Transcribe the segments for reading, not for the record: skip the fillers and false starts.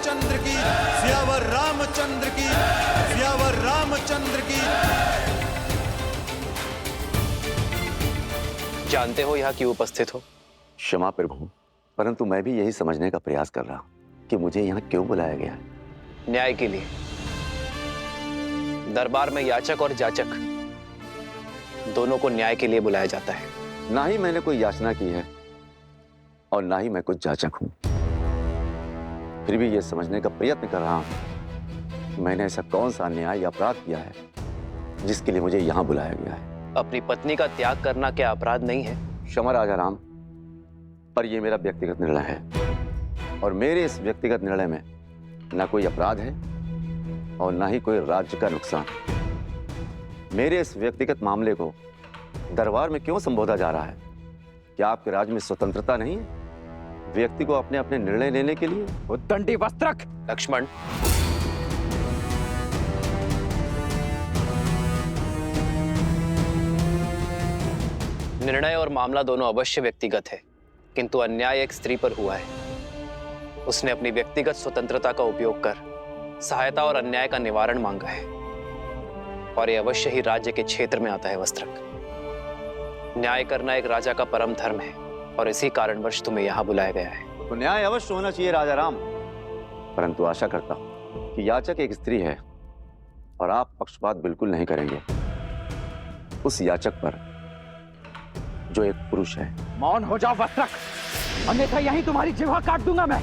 रामचंद्र की, सियावर रामचंद्र की, सियावर रामचंद्र की। जानते हो यहाँ क्यों उपस्थित हो? क्षमा प्रभु, परंतु मैं भी यही समझने का प्रयास कर रहा हूँ कि मुझे यहाँ क्यों बुलाया गया है। न्याय के लिए। दरबार में याचक और जाचक दोनों को न्याय के लिए बुलाया जाता है। ना ही मैंने कोई याचना की है और ना ही मैं कुछ जाचक हूं। फिर भी यह समझने का प्रयत्न कर रहा हूं कि मैंने ऐसा कौन सा अन्याय या अपराध किया है जिसके लिए मुझे यहां बुलाया गया है। अपनी पत्नी का त्याग करना क्या अपराध नहीं है? क्षमा राजा राम, पर यह मेरा व्यक्तिगत निर्णय है और मेरे इस व्यक्तिगत निर्णय में ना कोई अपराध है और ना ही कोई राज्य का नुकसान। मेरे इस व्यक्तिगत मामले को दरबार में क्यों संबोधा जा रहा है? क्या आपके राज्य में स्वतंत्रता नहीं है व्यक्ति को अपने अपने निर्णय लेने के लिए? उद्दंडी वस्त्रक। लक्ष्मण, निर्णय और मामला दोनों अवश्य व्यक्तिगत है, किंतु अन्याय एक स्त्री पर हुआ है। उसने अपनी व्यक्तिगत स्वतंत्रता का उपयोग कर सहायता और अन्याय का निवारण मांगा है और यह अवश्य ही राज्य के क्षेत्र में आता है। वस्त्रक, न्याय करना एक राजा का परम धर्म है और इसी कारणवश तुम्हें यहाँ बुलाया गया है। तो न्याय अवश्य होना चाहिए राजा राम, परंतु आशा करता हूं कि याचक एक स्त्री है और आप पक्षपात बिल्कुल नहीं करेंगे उस याचक पर जो एक पुरुष है। मौन हो जाओ वस्त्रक, अन्यथा यहीं तुम्हारी जिह्वा काट दूंगा मैं।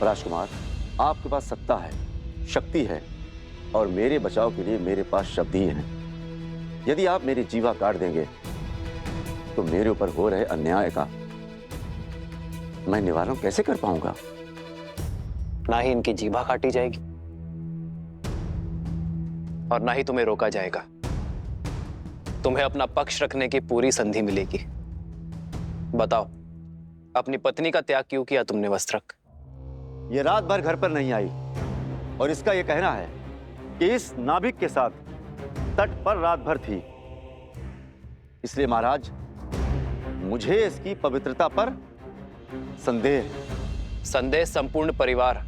राजकुमार, आपके पास सत्ता है, शक्ति है और मेरे बचाव के लिए मेरे पास शब्द ही हैं। यदि आप मेरी जीवा काट देंगे तो मेरे ऊपर हो रहे अन्याय का मैं निवारण कैसे कर पाऊंगा? ना ही इनकी जीभा काटी जाएगी और ना ही तुम्हें रोका जाएगा। तुम्हें अपना पक्ष रखने की पूरी संधि मिलेगी। बताओ, अपनी पत्नी का त्याग क्यों किया तुमने वस्त्रक? ये रात भर घर पर नहीं आई और इसका यह कहना है कि इस नाभिक के साथ तट पर रात भर थी। इसलिए महाराज, मुझे इसकी पवित्रता पर संदेह है। संदेह संपूर्ण परिवार,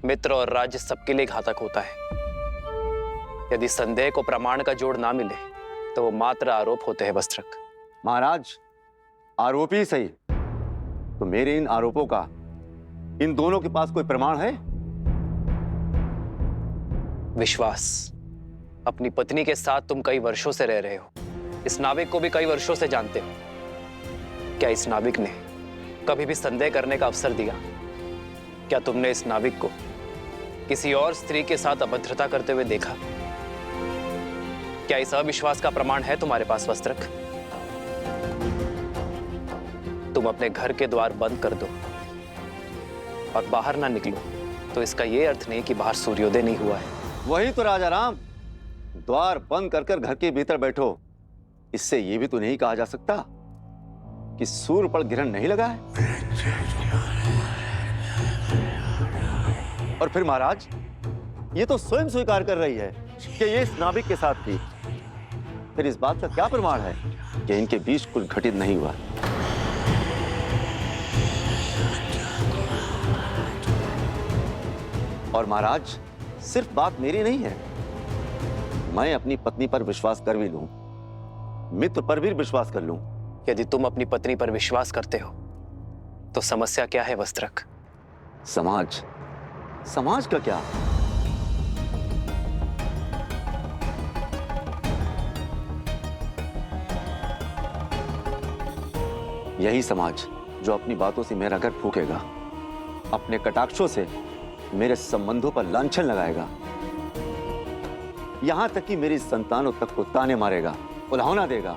मित्र और राज्य सबके लिए घातक होता है। यदि संदेह को प्रमाण का जोड़ ना मिले तो वो मात्र आरोप होते हैं। वस्त्रक, महाराज, आरोपी ही सही, तो मेरे इन आरोपों का इन दोनों के पास कोई प्रमाण है? विश्वास। अपनी पत्नी के साथ तुम कई वर्षों से रह रहे हो, इस नाविक को भी कई वर्षों से जानते हो। क्या इस नाविक ने कभी भी संदेह करने का अवसर दिया? क्या तुमने इस नाविक को किसी और स्त्री के साथ अभद्रता करते हुए देखा? क्या इस अविश्वास का प्रमाण है तुम्हारे पास? वस्त्रक, तुम अपने घर के द्वार बंद कर दो और बाहर ना निकलो तो इसका यह अर्थ नहीं कि बाहर सूर्योदय नहीं हुआ है। वही तो राजा राम, द्वार बंद कर कर घर के भीतर बैठो, इससे यह भी तो नहीं कहा जा सकता कि सूर्य पर ग्रहण नहीं लगा है। और फिर महाराज, ये तो स्वयं स्वीकार कर रही है कि ये इस नाविक के साथ थी। फिर इस बात का क्या प्रमाण है कि इनके बीच कुछ घटित नहीं हुआ? और महाराज, सिर्फ बात मेरी नहीं है, मैं अपनी पत्नी पर विश्वास कर भी लूं, मित्र पर भी विश्वास कर लूं। यदि तुम अपनी पत्नी पर विश्वास करते हो तो समस्या क्या है? वस्त्रक, समाज, समाज का क्या? यही समाज जो अपनी बातों से मेरा घर फूकेगा, अपने कटाक्षों से मेरे संबंधों पर लांछन लगाएगा, यहां तक कि मेरी संतानों तक को ताने मारेगा, उल्हाना देगा।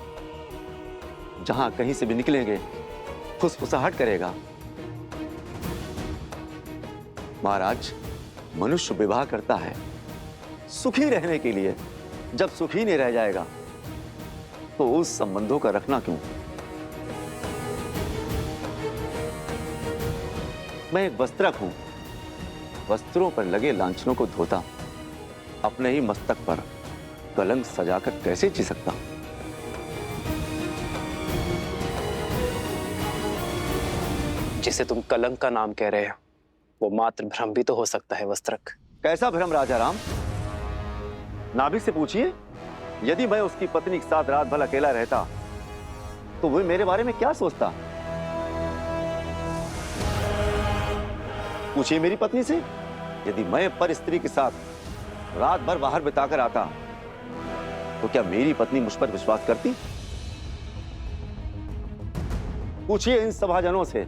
जहां कहीं से भी निकलेंगे फुसफुसाहट करेगा। महाराज, मनुष्य विवाह करता है सुखी रहने के लिए। जब सुखी नहीं रह जाएगा तो उस संबंधों का रखना क्यों? मैं एक वस्त्रक हूं, वस्त्रों पर लगे लांछनों को धोता, अपने ही मस्तक पर कलंक सजाकर कैसे जी सकता हूं? जिसे तुम कलंक का नाम कह रहे हो वो मात्र भ्रम भी तो हो सकता है वस्त्रक। कैसा भ्रम राजा राम? नाभिक से पूछिए, यदि मैं उसकी पत्नी के साथ रात भर अकेला रहता तो वो मेरे बारे में क्या सोचता? पूछिए मेरी पत्नी से, यदि मैं पर स्त्री के साथ रात भर बाहर बिताकर आता तो क्या मेरी पत्नी मुझ पर विश्वास करती? पूछिए इन सभाजनों से,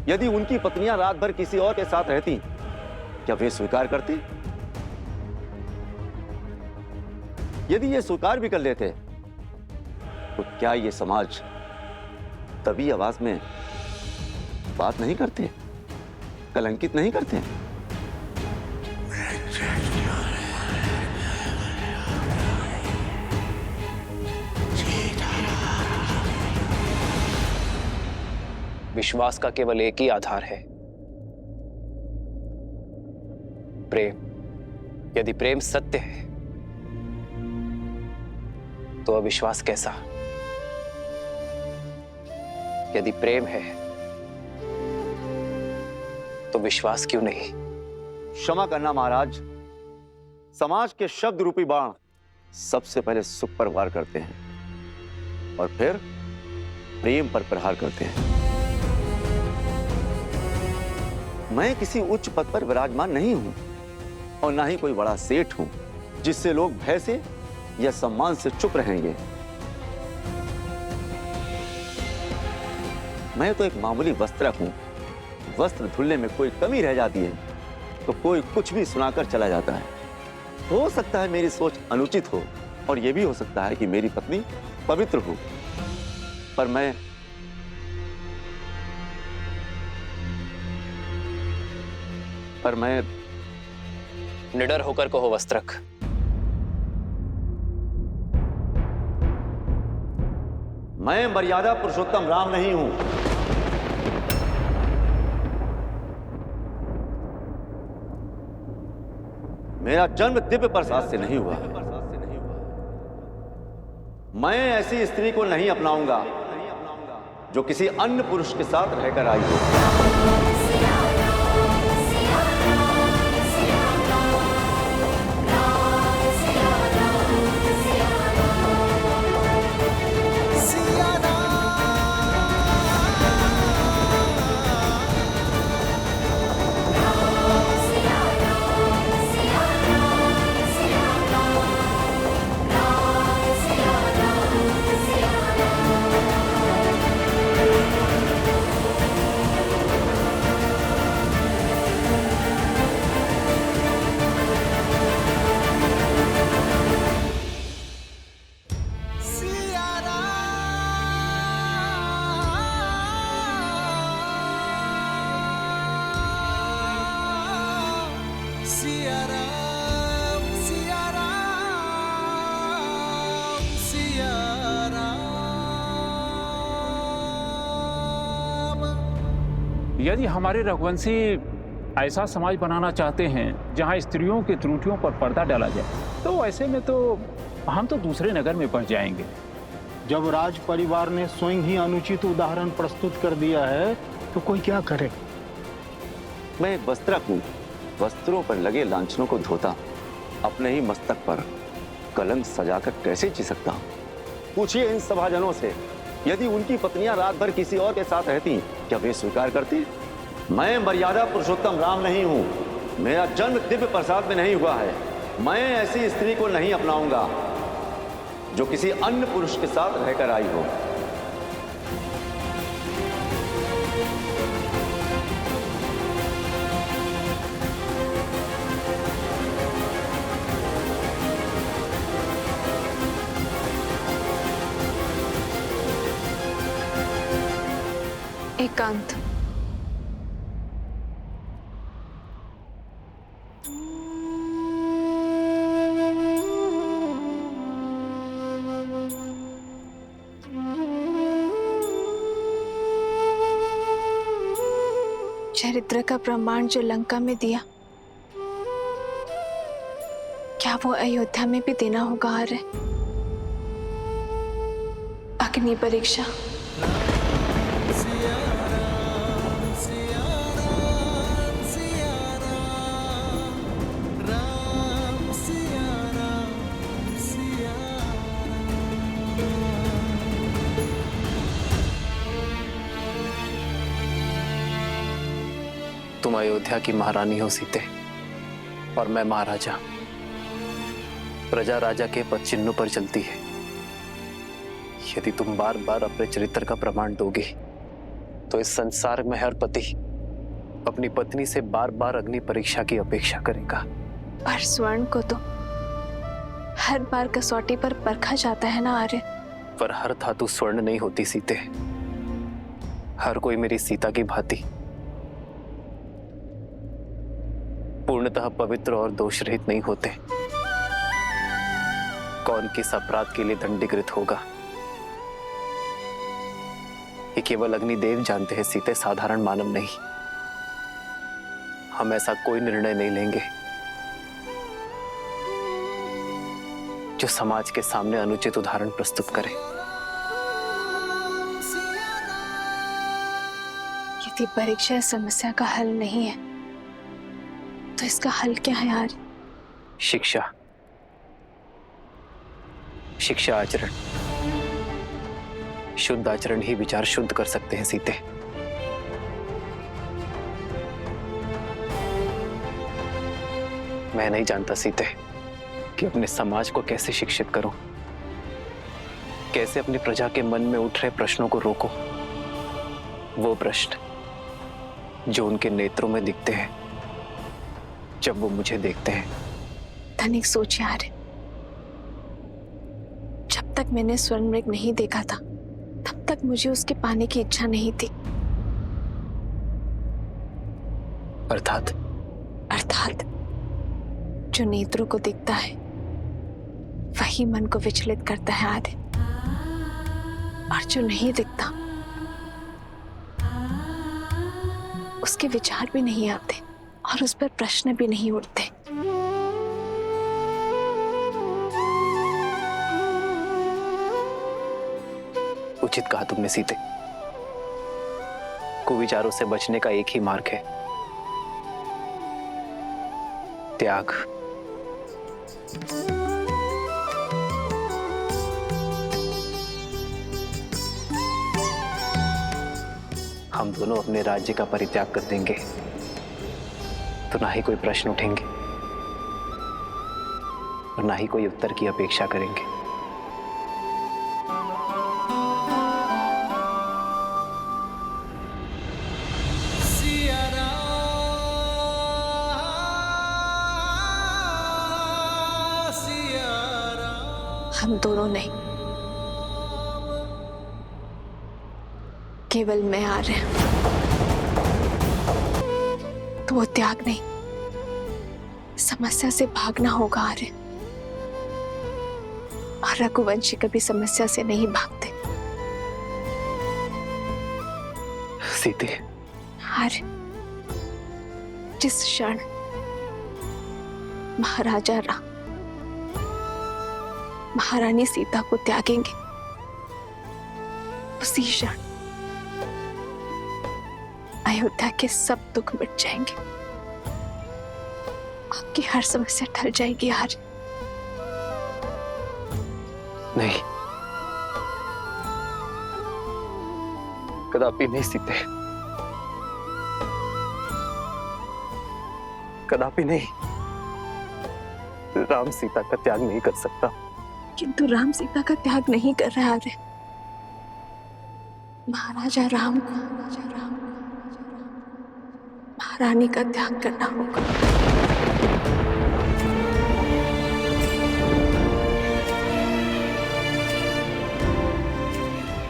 यदि उनकी पत्नियां रात भर किसी और के साथ रहती क्या वे स्वीकार करती? यदि ये स्वीकार भी कर लेते तो क्या ये समाज तभी आवाज में बात नहीं करते, कलंकित नहीं करते? विश्वास का केवल एक ही आधार है, प्रेम। यदि प्रेम सत्य है तो अविश्वास कैसा? यदि प्रेम है तो विश्वास क्यों नहीं? क्षमा करना महाराज, समाज के शब्द रूपी बाण सबसे पहले सुख पर वार करते हैं और फिर प्रेम पर प्रहार करते हैं। मैं किसी उच्च पद पर विराजमान नहीं हूं और ना ही कोई बड़ा सेठ हूं जिससे लोग भय से या सम्मान से चुप रहेंगे। मैं तो एक मामूली वस्त्रक हूं। वस्त्र धुलने में कोई कमी रह जाती है तो कोई कुछ भी सुनाकर चला जाता है। हो सकता है मेरी सोच अनुचित हो और यह भी हो सकता है कि मेरी पत्नी पवित्र हो, पर मैं निडर होकर कहो वस्त्रक, मैं मर्यादा पुरुषोत्तम राम नहीं हूं। मेरा जन्म दिव्य प्रसाद से नहीं हुआ। मैं ऐसी स्त्री को नहीं अपनाऊंगा जो किसी अन्य पुरुष के साथ रहकर आई हो। यदि हमारे रघुवंशी ऐसा समाज बनाना चाहते हैं जहां स्त्रियों की त्रुटियों पर पर्दा डाला जाए तो ऐसे में तो हम तो दूसरे नगर में बस जाएंगे। जब राज परिवार ने स्वयं ही अनुचित उदाहरण प्रस्तुत कर दिया है तो कोई क्या करे। मैं एक वस्त्रक हूं, वस्त्रों पर लगे लांछनों को धोता, अपने ही मस्तक पर कलंक सजाकर कैसे जी सकता हूं? पूछिए इन सभाजनों से, यदि उनकी पत्नियां रात भर किसी और के साथ रहती क्या वे स्वीकार करती? मैं मर्यादा पुरुषोत्तम राम नहीं हूं। मेरा जन्म दिव्य प्रसाद में नहीं हुआ है। मैं ऐसी स्त्री को नहीं अपनाऊंगा जो किसी अन्य पुरुष के साथ रहकर आई हो। एकांत। चरित्र का प्रमाण जो लंका में दिया, क्या वो अयोध्या में भी देना होगा? आर्य अग्नि परीक्षा। तुम अयोध्या की महारानी हो सीते, और मैं महाराजा। प्रजा राजा के पद चिन्हों पर चलती है। यदि तुम बार बार अपने चरित्र का प्रमाण दोगी तो इस संसार में हर पति अपनी पत्नी से बार बार अग्नि परीक्षा की अपेक्षा करेगा। पर स्वर्ण को तो हर बार कसौटी पर परखा जाता है ना आर्य। पर हर धातु स्वर्ण नहीं होती सीते। हर कोई मेरी सीता की भांति पूर्णतः पवित्र और दोष रहित नहीं होते। कौन किस अपराध के लिए दंडीकृत होगा ये केवल अग्निदेव जानते हैं सीते, साधारण मानव नहीं। हम ऐसा कोई निर्णय नहीं लेंगे जो समाज के सामने अनुचित उदाहरण प्रस्तुत करे। यदि परीक्षा इस समस्या का हल नहीं है तो इसका हल क्या है यार? शिक्षा, शिक्षा आचरण। शुद्ध आचरण ही विचार शुद्ध कर सकते हैं सीते। मैं नहीं जानता सीते कि अपने समाज को कैसे शिक्षित करूं, कैसे अपनी प्रजा के मन में उठ रहे प्रश्नों को रोको। वो प्रश्न जो उनके नेत्रों में दिखते हैं जब वो मुझे देखते हैं। धनिक सोच यार, जब तक मैंने स्वर्ण मृग नहीं देखा था तब तक मुझे उसके पाने की इच्छा नहीं थी। अर्थात अर्थात जो नेत्रों को दिखता है वही मन को विचलित करता है आदि, और जो नहीं दिखता उसके विचार भी नहीं आते और उस पर प्रश्न भी नहीं उठते। उचित कहा तुमने सीते। कुविचारों से बचने का एक ही मार्ग है, त्याग। हम दोनों अपने राज्य का परित्याग कर देंगे तो ना ही कोई प्रश्न उठेंगे और ना ही कोई उत्तर की अपेक्षा करेंगे। हम दोनों नहीं, केवल मैं आ रहे हैं। तो वो त्याग नहीं, समस्या से भागना होगा आर्य। और रघुवंशी कभी समस्या से नहीं भागते। सीते, आर्य, जिस क्षण महाराजा राम महारानी सीता को त्यागेंगे उसी क्षण अयोध्या के सब दुख मिट जाएंगे। आपकी हर समस्या टल जाएगी यार। नहीं, कदापि नहीं सीते, कदापि नहीं। राम सीता का त्याग नहीं कर सकता। किंतु राम सीता का त्याग नहीं कर रहा है। महाराजा राम को महारानी का त्याग करना होगा।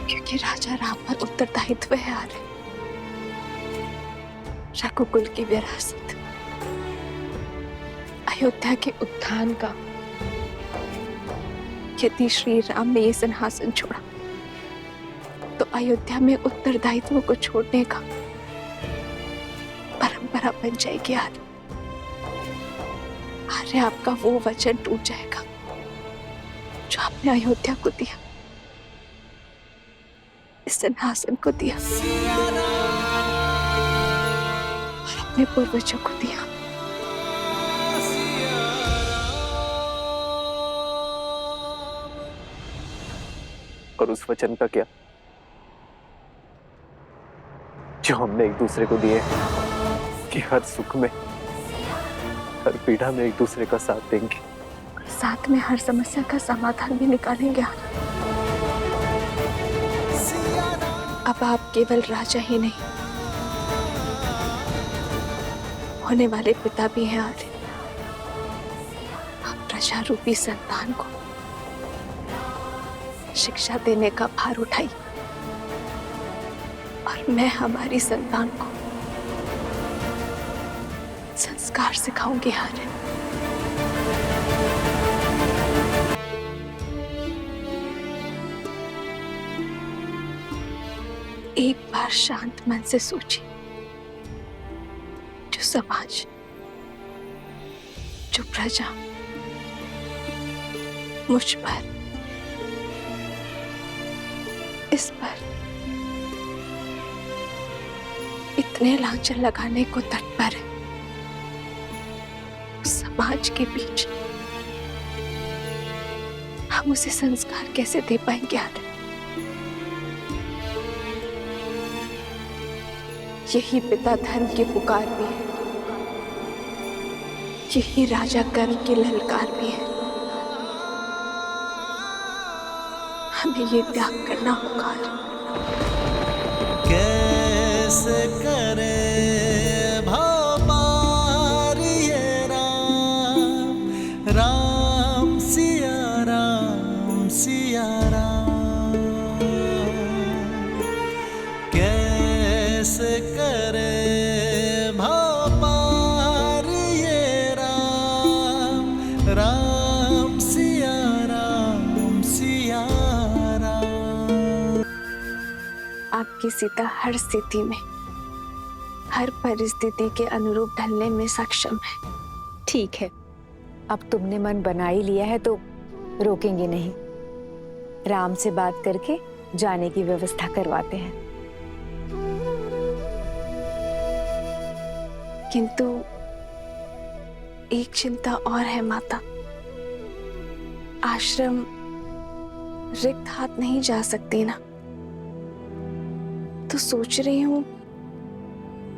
क्योंकि राजा राम पर उत्तरदायित्व है आर्य। रघुकुल की विरासत, अयोध्या के उत्थान का। यदि श्री राम ने ये सिंहासन छोड़ा तो अयोध्या में उत्तरदायित्व को छोड़ने का परंपरा बन जाएगी आर्य। आर्य, आपका वो वचन टूट जाएगा जो आपने अयोध्या को दिया, इस सिंहासन को दिया और अपने पूर्वजों को दिया। और उस वचन का क्या जो हमने एक दूसरे को दिए? कि हर सुख में, हर पीड़ा में एक दूसरे का साथ देंगे। साथ में हर समस्या का समाधान भी निकालेंगे। अब आप केवल राजा ही नहीं, होने वाले पिता भी हैं आर्य। आप प्रजा रूपी संतान को शिक्षा देने का भार उठाई और मैं हमारी संतान को संस्कार सिखाऊंगी आर्य। एक बार शांत मन से सोचिए, जो समाज, जो प्रजा मुझ पर, इस पर इतने लांछन लगाने को तत्पर है, उस समाज के बीच हम उसे संस्कार कैसे दे पाएंगे आर्य? यही पिता धर्म की पुकार भी है, यही राजा कर्म की ललकार भी है। हमें ये त्याग करना होगा। कैसे करे भव पार ये राम, राम सिया राम सिया राम। कैसे करे भव पार ये राम, राम सिया राम सिया राम। आपकी सीता हर स्थिति में, हर परिस्थिति के अनुरूप ढलने में सक्षम है। ठीक है, अब तुमने मन बना ही लिया है तो रोकेंगे नहीं। राम से बात करके जाने की व्यवस्था करवाते हैं। किंतु एक चिंता और है माता, आश्रम रिक्त हाथ नहीं जा सकती ना, तो सोच रही हूं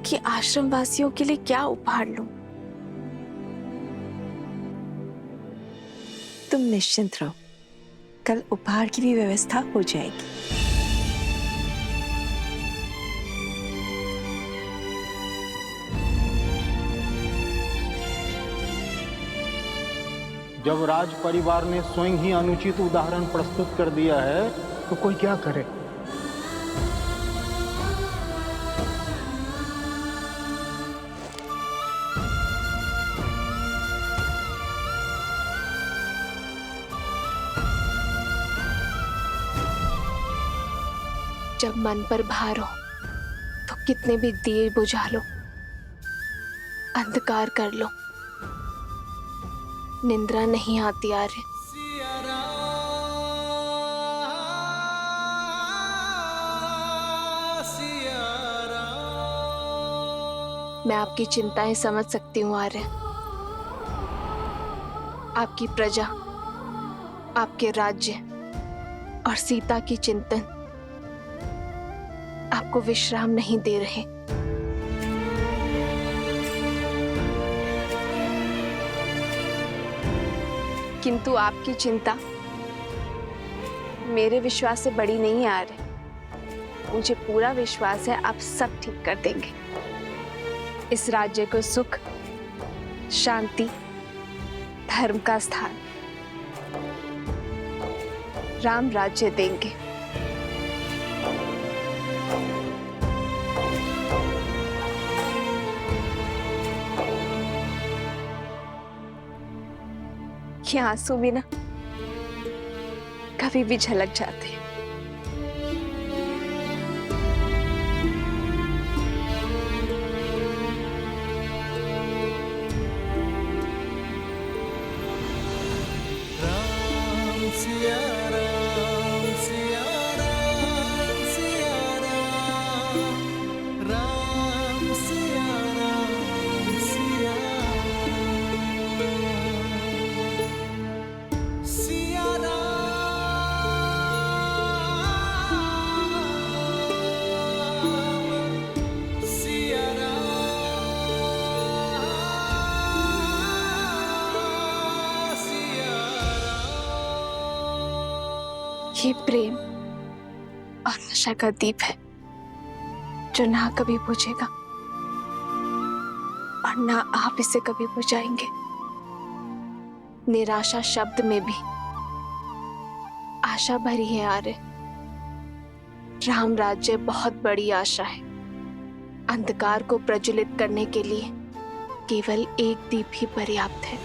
कि आश्रम वासियों के लिए क्या उपहार लूं। तुम निश्चिंत रहो, कल उपहार की भी व्यवस्था हो जाएगी। जब राज परिवार ने स्वयं ही अनुचित उदाहरण प्रस्तुत कर दिया है तो कोई क्या करे। जब मन पर भार हो तो कितने भी दिए बुझा लो, अंधकार कर लो, निंद्रा नहीं आती आर्य। मैं आपकी चिंताएं समझ सकती हूँ आर्य। आपकी प्रजा, आपके राज्य और सीता की चिंतन आपको विश्राम नहीं दे रहे। किंतु आपकी चिंता मेरे विश्वास से बड़ी नहीं आ रही। मुझे पूरा विश्वास है आप सब ठीक कर देंगे। इस राज्य को सुख, शांति, धर्म का स्थान, राम राज्य देंगे। ये आंसू भी ना कभी भी झलक जाते हैं। राम सिया राम सिया राम सिया राम, राम सिया राम सिया सिया राम। ये प्रेम और आशा का दीप है जो ना कभी बुझेगा और ना आप इसे कभी बुझाएंगे। निराशा शब्द में भी आशा भरी है आर्य। राम राज्य बहुत बड़ी आशा है। अंधकार को प्रज्वलित करने के लिए केवल एक दीप ही पर्याप्त है।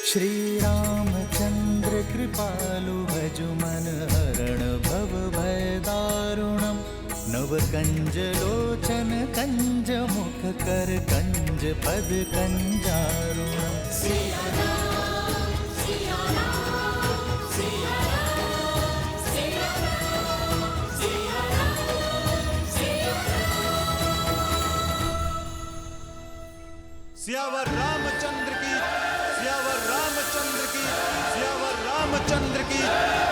श्री रामचंद्र कृपालु भजु मन हरण भव भय दारुणम नव कंज लोचन कंज मुख कर कंज पद कंजारुणम। सियावर रामचंद्र की, सियावर रामचंद्र की, सियावर रामचंद्र की।